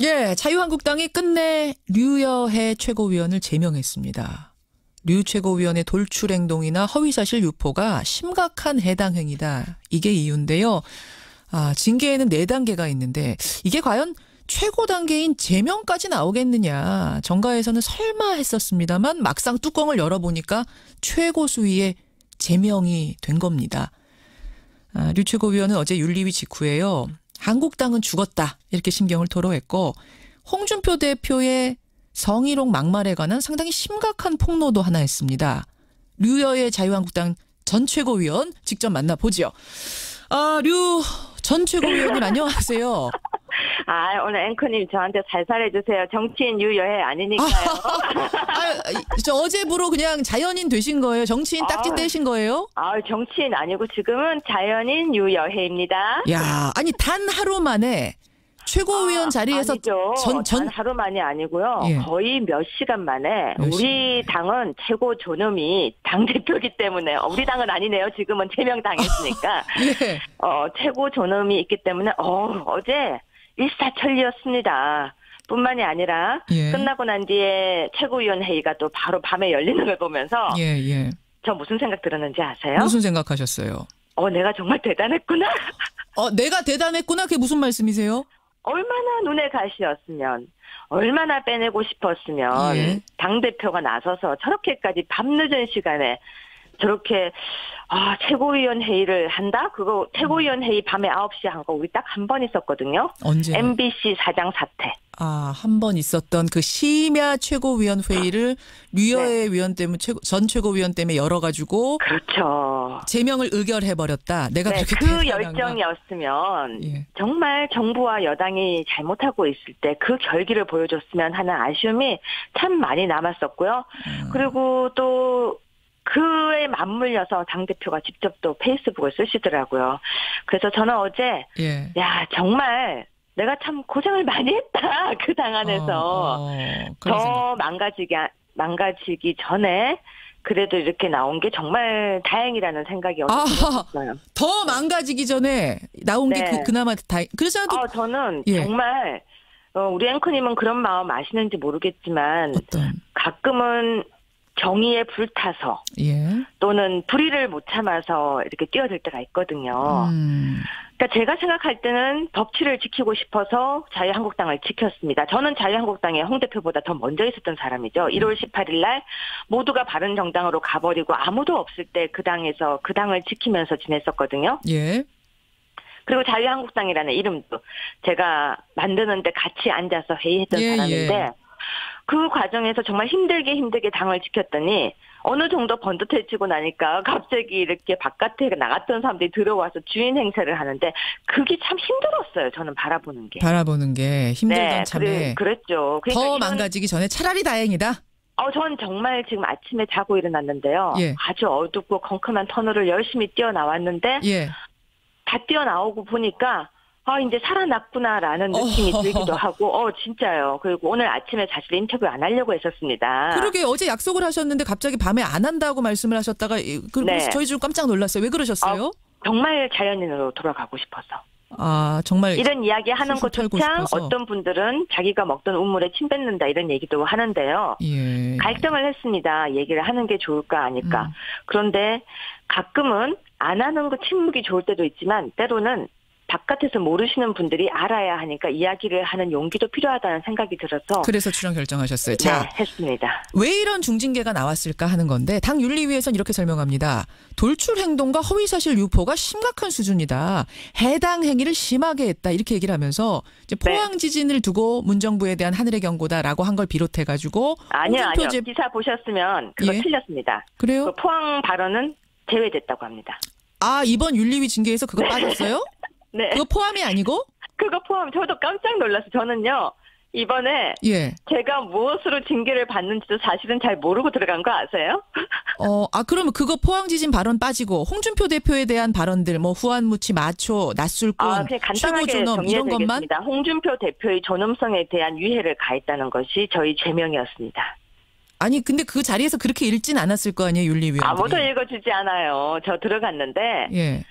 예, 자유한국당이 끝내 류여해 최고위원을 제명했습니다. 류 최고위원의 돌출 행동이나 허위사실 유포가 심각한 해당 행위다. 이게 이유인데요. 징계에는 4단계가 있는데 이게 과연 최고 단계인 제명까지 나오겠느냐. 정가에서는 설마 했었습니다만 막상 뚜껑을 열어보니까 최고 수위의 제명이 된 겁니다. 류 최고위원은 어제 윤리위 직후에요. 한국당은 죽었다 이렇게 심경을 토로했고 홍준표 대표의 성희롱 막말에 관한 상당히 심각한 폭로도 하나 했습니다. 류여의 자유한국당 전 최고위원 직접 만나보죠. 류 전 최고위원님 안녕하세요. 오늘 앵커님 저한테 살살해주세요. 정치인 유여해 아니니까요. 저 어제부로 그냥 자연인 되신 거예요? 정치인 딱지 떼신 거예요? 정치인 아니고 지금은 자연인 유여해입니다. 야, 아니 단 하루 만에 최고위원 자리에서 아니죠. 단 하루 만이 아니고요. 예. 거의 몇 시간 만에 몇 우리 당은 최고 존엄이 당대표이기 때문에 우리 당은 아니네요. 지금은 제명당했으니까. 예. 최고 존엄이 있기 때문에 어제 일사천리였습니다. 뿐만이 아니라 예. 끝나고 난 뒤에 최고위원 회의가 또 바로 밤에 열리는 걸 보면서 예. 저 무슨 생각 들었는지 아세요? 무슨 생각하셨어요? 내가 정말 대단했구나. 내가 대단했구나. 그게 무슨 말씀이세요? 얼마나 눈에 가시였으면, 얼마나 빼내고 싶었으면 예. 당대표가 나서서 저렇게까지 밤늦은 시간에 저렇게 최고위원 회의를 한다? 그거 최고위원 회의 밤에 9시에 한 거 우리 딱 한 번 있었거든요. 언제? MBC 사장 사태. 한 번 있었던 그 심야 최고위원 회의를 류여해 위원 때문에 전 최고위원 때문에 열어가지고 그렇죠. 제명을 의결해버렸다. 내가 그렇게 그 대단한가? 열정이었으면 예. 정말 정부와 여당이 잘못하고 있을 때 그 결기를 보여줬으면 하는 아쉬움이 참 많이 남았었고요. 그리고 또 그에 맞물려서 당대표가 직접 또 페이스북을 쓰시더라고요. 그래서 저는 어제 예. 정말 내가 참 고생을 많이 했다. 그 당 안에서. 더 망가지기 전에 그래도 이렇게 나온 게 정말 다행이라는 생각이 들었어요. 더 망가지기 전에 나온 게 그나마 다행. 그래서 저는 예. 정말 우리 앵커님은 그런 마음 아시는지 모르겠지만 어떤 가끔은 정의에 불타서 또는 불의를 못 참아서 이렇게 뛰어들 때가 있거든요. 그러니까 제가 생각할 때는 법치를 지키고 싶어서 자유한국당을 지켰습니다. 저는 자유한국당에 홍 대표보다 더 먼저 있었던 사람이죠. 1월 18일 날 모두가 바른정당으로 가버리고 아무도 없을 때 그 당에서 그 당을 지키면서 지냈었거든요. 예. 그리고 자유한국당이라는 이름도 제가 만드는데 같이 앉아서 회의했던 사람인데 그 과정에서 정말 힘들게 당을 지켰더니 어느 정도 번듯해지고 나니까 갑자기 이렇게 바깥에 나갔던 사람들이 들어와서 주인 행세를 하는데 그게 참 힘들었어요. 저는 바라보는 게. 힘들던 참에. 그랬죠. 그러니까 더 망가지기 전에 차라리 다행이다. 전 정말 지금 아침에 자고 일어났는데요. 예. 아주 어둡고 컴컴한 터널을 열심히 뛰어나왔는데 다 뛰어나오고 보니까 이제 살아났구나라는 느낌이 들기도 하고, 진짜요. 그리고 오늘 아침에 사실 인터뷰 안 하려고 했었습니다. 그러게 어제 약속을 하셨는데 갑자기 밤에 안 한다고 말씀을 하셨다가, 저희 좀 깜짝 놀랐어요. 왜 그러셨어요? 정말 자연인으로 돌아가고 싶어서. 정말. 이런 이야기 하는 것조차 어떤 분들은 자기가 먹던 우물에 침 뱉는다 이런 얘기도 하는데요. 예. 갈등을 했습니다. 얘기를 하는 게 좋을까 아닐까. 그런데 가끔은 안 하는 거 침묵이 좋을 때도 있지만 때로는 바깥에서 모르시는 분들이 알아야 하니까 이야기를 하는 용기도 필요하다는 생각이 들어서 그래서 출연 결정하셨어요. 했습니다. 왜 이런 중징계가 나왔을까 하는 건데 당 윤리위에서는 이렇게 설명합니다. 돌출 행동과 허위사실 유포가 심각한 수준이다. 해당 행위를 심하게 했다. 이렇게 얘기를 하면서 이제 포항 지진을 두고 문정부에 대한 하늘의 경고다라고 한 걸 비롯해가지고 아니요. 기사 보셨으면 그거 틀렸습니다. 그래요? 그 포항 발언은 제외됐다고 합니다. 이번 윤리위 징계에서 그거 빠졌어요? 네. 그거 포함이 아니고? 그거 포함. 저도 깜짝 놀랐어요. 저는요. 이번에 제가 무엇으로 징계를 받는지도 사실은 잘 모르고 들어간 거 아세요? 그러면 그거 포항지진 발언 빠지고 홍준표 대표에 대한 발언들 후한무치, 마초, 낯술꾼, 최고 존엄 이런 것만? 홍준표 대표의 존엄성에 대한 위해를 가했다는 것이 저희 제명이었습니다. 아니 근데 그 자리에서 그렇게 읽진 않았을 거 아니에요, 윤리위원들이. 아무도 읽어주지 않아요. 저 들어갔는데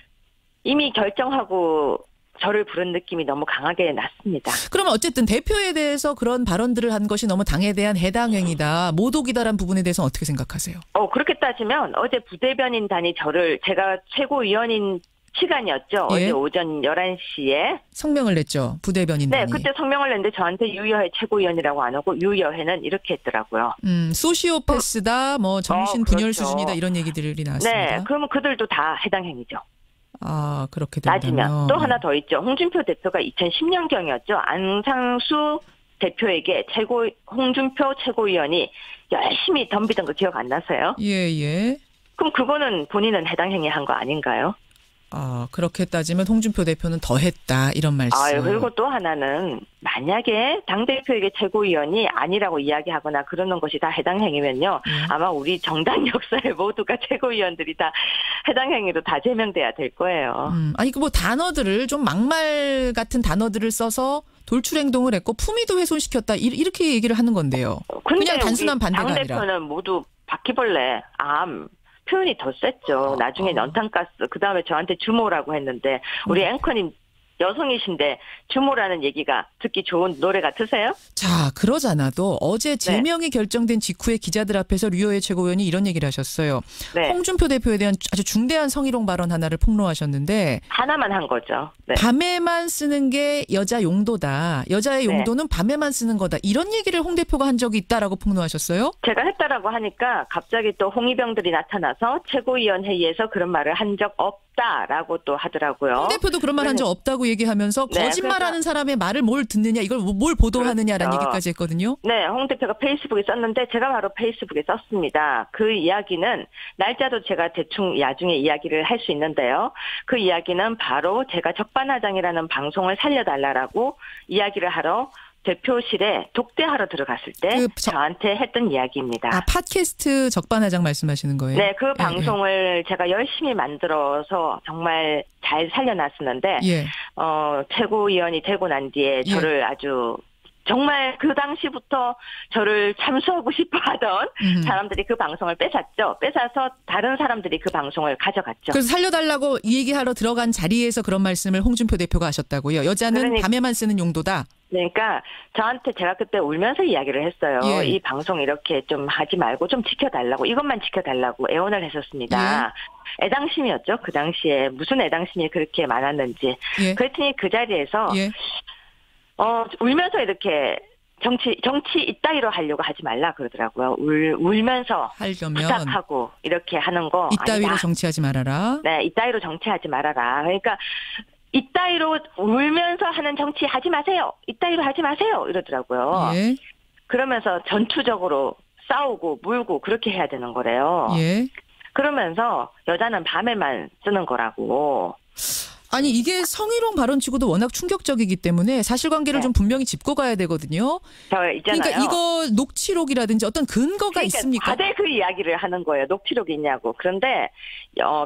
이미 결정하고 저를 부른 느낌이 너무 강하게 났습니다. 그러면 어쨌든 대표에 대해서 그런 발언들을 한 것이 너무 당에 대한 해당 행위다, 모독이다라는 부분에 대해서는 어떻게 생각하세요? 그렇게 따지면 어제 부대변인단이 제가 최고위원인 시간이었죠. 예. 어제 오전 11시에. 성명을 냈죠. 부대변인단이. 네. 그때 성명을 냈는데 저한테 유여해 최고위원이라고 안 하고 유여해는 이렇게 했더라고요. 소시오패스다. 뭐 정신분열 그렇죠. 수준이다. 이런 얘기들이 나왔습니다. 네. 그러면 그들도 다 해당 행위죠. 아, 그렇게 된다면. 따지면. 또 하나 더 있죠. 홍준표 대표가 2010년경이었죠. 안상수 대표에게 홍준표 최고위원이 열심히 덤비던 거 기억 안 나세요? 예. 그럼 그거는 본인은 해당 행위 한 거 아닌가요? 아, 그렇게 따지면 홍준표 대표는 더 했다. 이런 말씀. 그리고 또 하나는 만약에 당대표에게 최고위원이 아니라고 이야기하거나 그러는 것이 다 해당 행위면요. 아마 우리 정당 역사에 모두가 최고위원들이 다 해당 행위로 다 제명돼야 될 거예요. 아니, 그 뭐 단어들을 좀 막말 같은 단어들을 써서 돌출 행동을 했고 품위도 훼손시켰다. 이렇게 얘기를 하는 건데요. 그냥 단순한 반대가 아니라. 당대표는 모두 바퀴벌레, 암. 표현이 더 셌죠. 나중에 연탄가스, 그 다음에 저한테 주모라고 했는데 우리 앵커님 여성이신데 주모라는 얘기가 듣기 좋은 노래 같으세요? 자, 그러잖아도 어제 제명이 결정된 직후에 기자들 앞에서 류호혜 최고위원이 이런 얘기를 하셨어요. 네. 홍준표 대표에 대한 아주 중대한 성희롱 발언 하나를 폭로하셨는데 하나만 한 거죠. 네. 밤에만 쓰는 게 여자 용도다. 여자의 용도는 밤에만 쓰는 거다. 이런 얘기를 홍 대표가 한 적이 있다라고 폭로하셨어요? 제가 했다라고 하니까 갑자기 또 홍위병들이 나타나서 최고위원 회의에서 그런 말을 한 적 없다라고 또 하더라고요. 홍 대표도 그런 말 한 적 없다고 얘기하면서 거짓말하는 사람의 말을 뭘 듣느냐, 이걸 뭘 보도하느냐라는 그렇죠. 얘기까지 했거든요. 네, 홍 대표가 페이스북에 썼는데 제가 바로 페이스북에 썼습니다. 그 이야기는 날짜도 제가 대충 나중에 이야기를 할 수 있는데요. 그 이야기는 바로 제가 적반하장이라는 방송을 살려달라고 이야기를 하러 대표실에 독대하러 들어갔을 때 저한테 했던 이야기입니다. 아, 팟캐스트 적반하장 말씀하시는 거예요? 네, 그 방송을 제가 열심히 만들어서 정말 잘 살려놨었는데 최고위원이 되고 난 뒤에 저를 아주 정말 그 당시부터 저를 참수하고 싶어 하던 사람들이 그 방송을 뺏었죠. 뺏어서 다른 사람들이 그 방송을 가져갔죠. 그래서 살려달라고 얘기하러 들어간 자리에서 그런 말씀을 홍준표 대표가 하셨다고요. 여자는 밤에만 쓰는 용도다. 그러니까 저한테 제가 그때 울면서 이야기를 했어요. 이 방송 이렇게 좀 하지 말고 좀 지켜달라고, 이것만 지켜달라고 애원을 했었습니다. 애당심이었죠. 그 당시에 무슨 애당심이 그렇게 많았는지. 그랬더니 그 자리에서 울면서 이렇게 정치 이따위로 하려고 하지 말라 그러더라고요. 울면서 부탁하고 이렇게 하는 거 이따위로 아니다. 정치하지 말아라. 네, 이따위로 정치하지 말아라. 그러니까 이따위로 울면서 하는 정치 하지 마세요. 이따위로 하지 마세요. 이러더라고요. 그러면서 전투적으로 싸우고 물고 그렇게 해야 되는 거래요. 그러면서 여자는 밤에만 쓰는 거라고. 아니, 이게 성희롱 발언치고도 워낙 충격적이기 때문에 사실관계를 좀 분명히 짚고 가야 되거든요. 있잖아요. 그러니까 이거 녹취록이라든지 어떤 근거가 있습니까? 다들 그 이야기를 하는 거예요. 녹취록이 있냐고. 그런데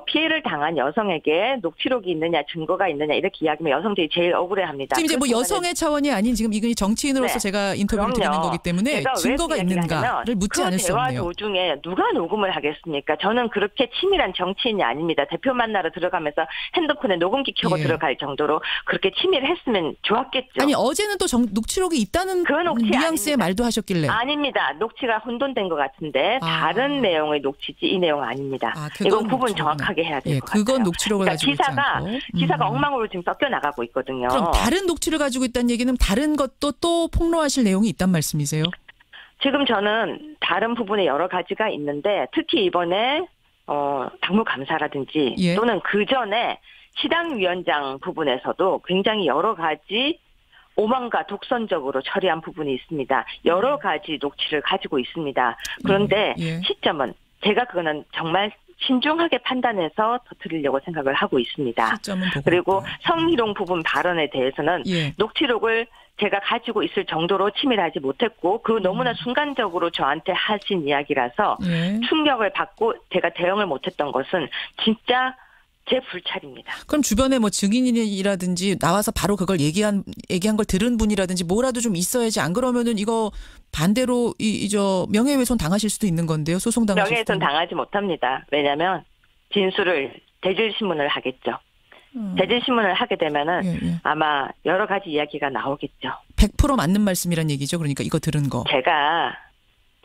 피해를 당한 여성에게 녹취록이 있느냐, 증거가 있느냐 이렇게 이야기하면 여성들이 제일 억울해합니다. 지금 이제 뭐 여성의 차원이 아닌 지금 이건 정치인으로서 제가 인터뷰를 드리는 거기 때문에 증거가 있는가를 묻지 않을 수 없네요. 대화 도중에 누가 녹음을 하겠습니까? 저는 그렇게 치밀한 정치인이 아닙니다. 대표 만나러 들어가면서 핸드폰에 녹음기 켜고 들어갈 정도로 그렇게 치밀했으면 좋았겠죠. 아니, 어제는 또 녹취록이 있다는 뉘앙스의 말도 하셨길래. 아닙니다. 녹취가 혼돈된 것 같은데 다른 내용의 녹취지 이 내용 아닙니다. 이건 구분 정확하게 해야 될 것 같아요. 그건 녹취록을 가지고 있지 않고. 기사가 엉망으로 지금 섞여 나가고 있거든요. 그럼 다른 녹취를 가지고 있다는 얘기는 다른 것도 또 폭로하실 내용이 있단 말씀이세요? 지금 저는 다른 부분에 여러 가지가 있는데 특히 이번에 당무감사라든지 또는 그 전에 시당위원장 부분에서도 굉장히 여러 가지 오만과 독선적으로 처리한 부분이 있습니다. 여러 가지 녹취를 가지고 있습니다. 그런데 시점은 제가 그거는 정말 신중하게 판단해서 터뜨리려고 생각을 하고 있습니다. 그리고 성희롱 부분 발언에 대해서는 녹취록을 제가 가지고 있을 정도로 치밀하지 못했고 그 너무나 순간적으로 저한테 하신 이야기라서 충격을 받고 제가 대응을 못했던 것은 진짜 제 불찰입니다. 그럼 주변에 뭐 증인이라든지 나와서 바로 그걸 얘기한 걸 들은 분이라든지 뭐라도 좀 있어야지. 안 그러면은 이거 반대로 저 명예훼손 당하실 수도 있는 건데요. 소송 당하실 수도. 명예훼손 당하지 못합니다. 왜냐하면 진술을 대질신문을 하겠죠. 대질신문을 하게 되면은 아마 여러 가지 이야기가 나오겠죠. 100% 맞는 말씀이란 얘기죠. 그러니까 이거 들은 거. 제가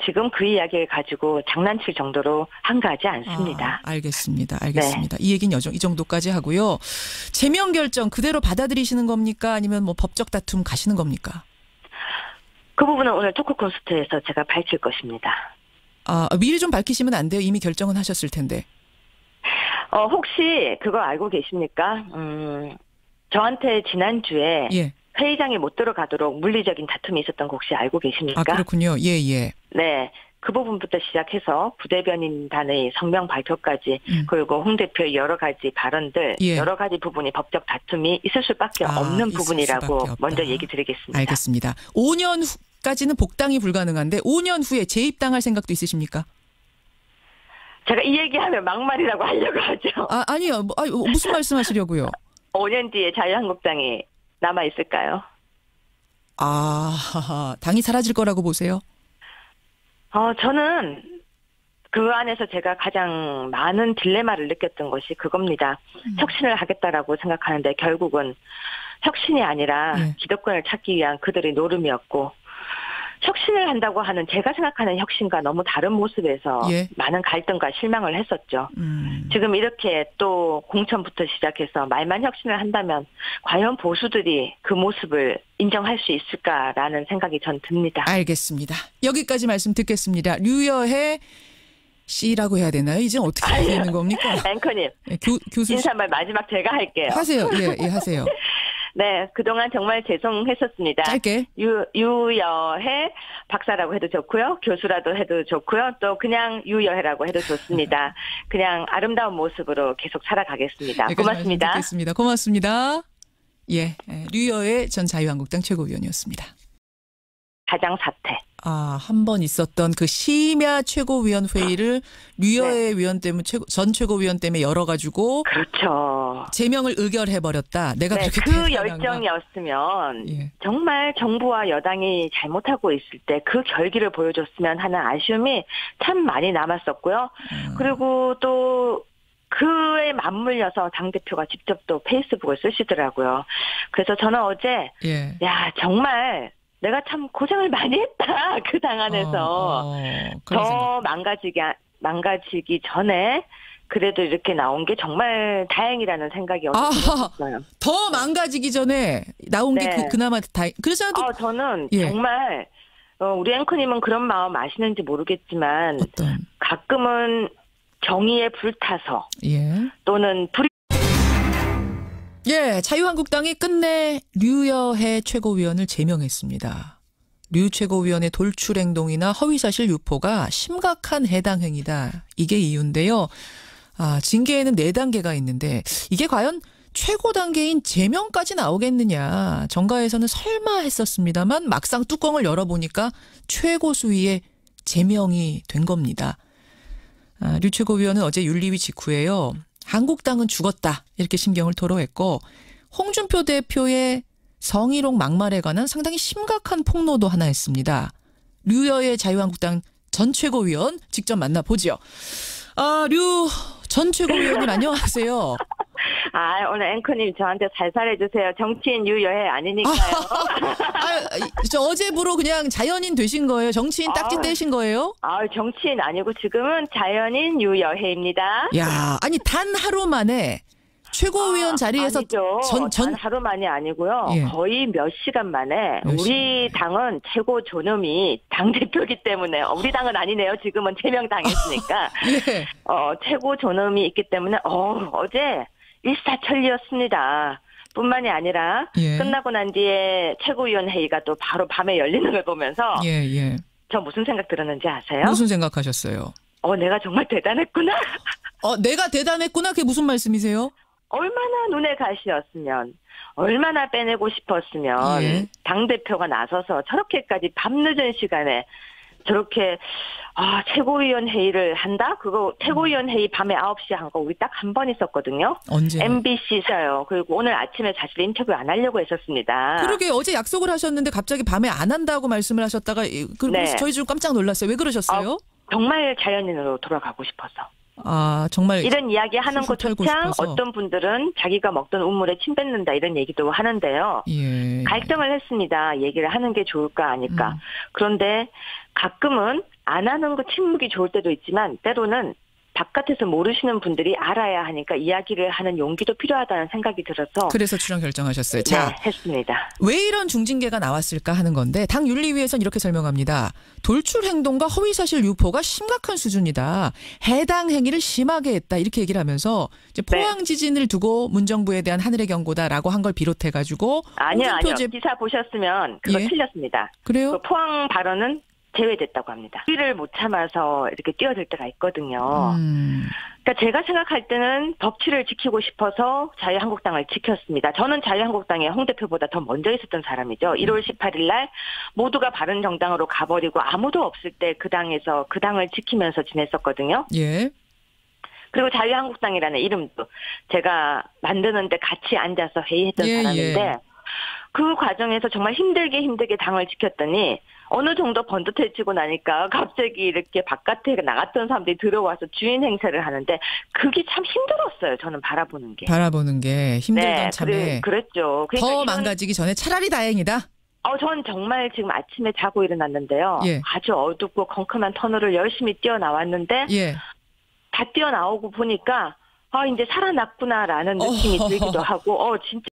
지금 그 이야기를 가지고 장난칠 정도로 한가하지 않습니다. 알겠습니다. 알겠습니다. 네. 이 얘기는 이 정도까지 하고요. 제명 결정 그대로 받아들이시는 겁니까? 아니면 뭐 법적 다툼 가시는 겁니까? 그 부분은 오늘 토크 콘서트에서 제가 밝힐 것입니다. 미리 좀 밝히시면 안 돼요? 이미 결정은 하셨을 텐데. 혹시 그거 알고 계십니까? 저한테 지난주에 회의장에 못 들어가도록 물리적인 다툼이 있었던 거 혹시 알고 계십니까? 그렇군요. 예. 네. 그 부분부터 시작해서 부대변인단의 성명 발표까지 그리고 홍 대표의 여러 가지 발언들 여러 가지 부분이 법적 다툼이 있을 수밖에 없는 부분이라고 먼저 얘기 드리겠습니다. 알겠습니다. 5년 후까지는 복당이 불가능한데 5년 후에 재입당할 생각도 있으십니까? 제가 이 얘기하면 막말이라고 하려고 하죠. 아니요. 무슨 말씀하시려고요? 5년 뒤에 자유한국당이 남아있을까요? 당이 사라질 거라고 보세요? 저는 그 안에서 제가 가장 많은 딜레마를 느꼈던 것이 그겁니다. 혁신을 하겠다라고 생각하는데 결국은 혁신이 아니라 기득권을 찾기 위한 그들의 노름이었고 혁신을 한다고 하는 제가 생각하는 혁신과 너무 다른 모습에서 많은 갈등과 실망을 했었죠. 지금 이렇게 또 공천부터 시작해서 말만 혁신을 한다면 과연 보수들이 그 모습을 인정할 수 있을까라는 생각이 전 듭니다. 알겠습니다. 여기까지 말씀 듣겠습니다. 류여혜 씨라고 해야 되나요? 이제 어떻게 해야 되는 겁니까? 앵커님. 교수 인사말 마지막 제가 할게요. 하세요. 예, 하세요. 네, 그동안 정말 죄송했었습니다. 짧게. 유여혜 박사라고 해도 좋고요. 교수라도 해도 좋고요. 또 그냥 유여혜라고 해도 좋습니다. 그냥 아름다운 모습으로 계속 살아가겠습니다. 고맙습니다. 듣겠습니다. 고맙습니다. 류여혜 전 자유한국당 최고위원이었습니다. 가장 사태. 한 번 있었던 그 심야 최고위원 회의를 류여혜 위원 때문에 전 최고위원 때문에 열어가지고 그렇죠. 제명을 의결해버렸다. 내가 그렇게 그 열정이었으면 정말 정부와 여당이 잘못하고 있을 때 그 결기를 보여줬으면 하는 아쉬움이 참 많이 남았었고요. 그리고 또 그에 맞물려서 당대표가 직접 또 페이스북을 쓰시더라고요. 그래서 저는 어제 정말 내가 참 고생을 많이 했다. 그 당 안에서. 더 망가지기 전에 그래도 이렇게 나온 게 정말 다행이라는 생각이 들었어요. 더 망가지기 전에 나온 게 그나마 다행. 그래서 저는 정말 우리 앵커님은 그런 마음 아시는지 모르겠지만 가끔은 정의에 불타서 또는 자유한국당이 끝내 류여혜 최고위원을 제명했습니다. 류 최고위원의 돌출 행동이나 허위사실 유포가 심각한 해당 행위다. 이게 이유인데요. 징계에는 4단계가 있는데 이게 과연 최고 단계인 제명까지 나오겠느냐. 정가에서는 설마 했었습니다만 막상 뚜껑을 열어보니까 최고 수위의 제명이 된 겁니다. 류 최고위원은 어제 윤리위 직후에요. 한국당은 죽었다 이렇게 심경을 토로했고 홍준표 대표의 성희롱 막말에 관한 상당히 심각한 폭로도 하나 했습니다. 류여혜 자유한국당 전 최고위원 직접 만나보죠. 류 전 최고위원님 안녕하세요. 오늘 앵커님 저한테 살살해주세요. 정치인 유여혜 아니니까요. 저 어제부로 그냥 자연인 되신 거예요? 정치인 딱지 떼신 거예요? 정치인 아니고 지금은 자연인 유여혜입니다. 아니 단 하루 만에 최고위원 자리에서 단 하루만이 아니고요. 거의 몇 시간 만에 우리 당은 최고 존엄이 당대표이기 때문에 우리 당은 아니네요. 지금은 제명 당했으니까. 최고 존엄이 있기 때문에 어제 일사천리였습니다. 뿐만이 아니라 끝나고 난 뒤에 최고위원 회의가 또 바로 밤에 열리는 걸 보면서 저 무슨 생각 들었는지 아세요? 무슨 생각하셨어요? 내가 정말 대단했구나. 내가 대단했구나? 그게 무슨 말씀이세요? 얼마나 눈에 가시였으면 얼마나 빼내고 싶었으면 당대표가 나서서 저렇게까지 밤늦은 시간에 저렇게 최고위원 회의를 한다? 그거 최고위원 회의 밤에 9시에 한 거 우리 딱 한 번 있었거든요. 언제? MBC에서요. 그리고 오늘 아침에 사실 인터뷰 안 하려고 했었습니다. 그러게 어제 약속을 하셨는데 갑자기 밤에 안 한다고 말씀을 하셨다가 그래서 저희 좀 깜짝 놀랐어요. 왜 그러셨어요? 정말 자연인으로 돌아가고 싶어서. 정말 이런 이야기 하는 것조차 어떤 분들은 자기가 먹던 우물에 침 뱉는다 이런 얘기도 하는데요. 예. 갈등을 했습니다. 얘기를 하는 게 좋을까 아닐까. 그런데 가끔은 안 하는 거 침묵이 좋을 때도 있지만 때로는 바깥에서 모르시는 분들이 알아야 하니까 이야기를 하는 용기도 필요하다는 생각이 들어서 그래서 출연 결정하셨어요. 자, 네, 했습니다. 왜 이런 중징계가 나왔을까 하는 건데 당 윤리위에서는 이렇게 설명합니다. 돌출 행동과 허위사실 유포가 심각한 수준이다. 해당 행위를 심하게 했다. 이렇게 얘기를 하면서 이제 포항 지진을 두고 문정부에 대한 하늘의 경고다라고 한 걸 비롯해가지고 아니요. 기사 보셨으면 그거 틀렸습니다. 그래요? 그 포항 발언은 제외됐다고 합니다. 위를 못 참아서 이렇게 뛰어들 때가 있거든요. 그러니까 제가 생각할 때는 법치를 지키고 싶어서 자유한국당을 지켰습니다. 저는 자유한국당에 홍 대표보다 더 먼저 있었던 사람이죠. 1월 18일 날 모두가 바른정당으로 가버리고 아무도 없을 때 그 당에서 그 당을 지키면서 지냈었거든요. 예. 그리고 자유한국당이라는 이름도 제가 만드는데 같이 앉아서 회의했던 사람인데 그 과정에서 정말 힘들게 당을 지켰더니 어느 정도 번듯해지고 나니까 갑자기 이렇게 바깥에 나갔던 사람들이 들어와서 주인 행세를 하는데 그게 참 힘들었어요. 저는 바라보는 게 힘들던 참에 그랬죠. 그러니까 더 망가지기 전에 차라리 다행이다. 전 정말 지금 아침에 자고 일어났는데요. 아주 어둡고 컴컴한 터널을 열심히 뛰어나왔는데 다 뛰어나오고 보니까 이제 살아났구나라는 느낌이 들기도 하고 진짜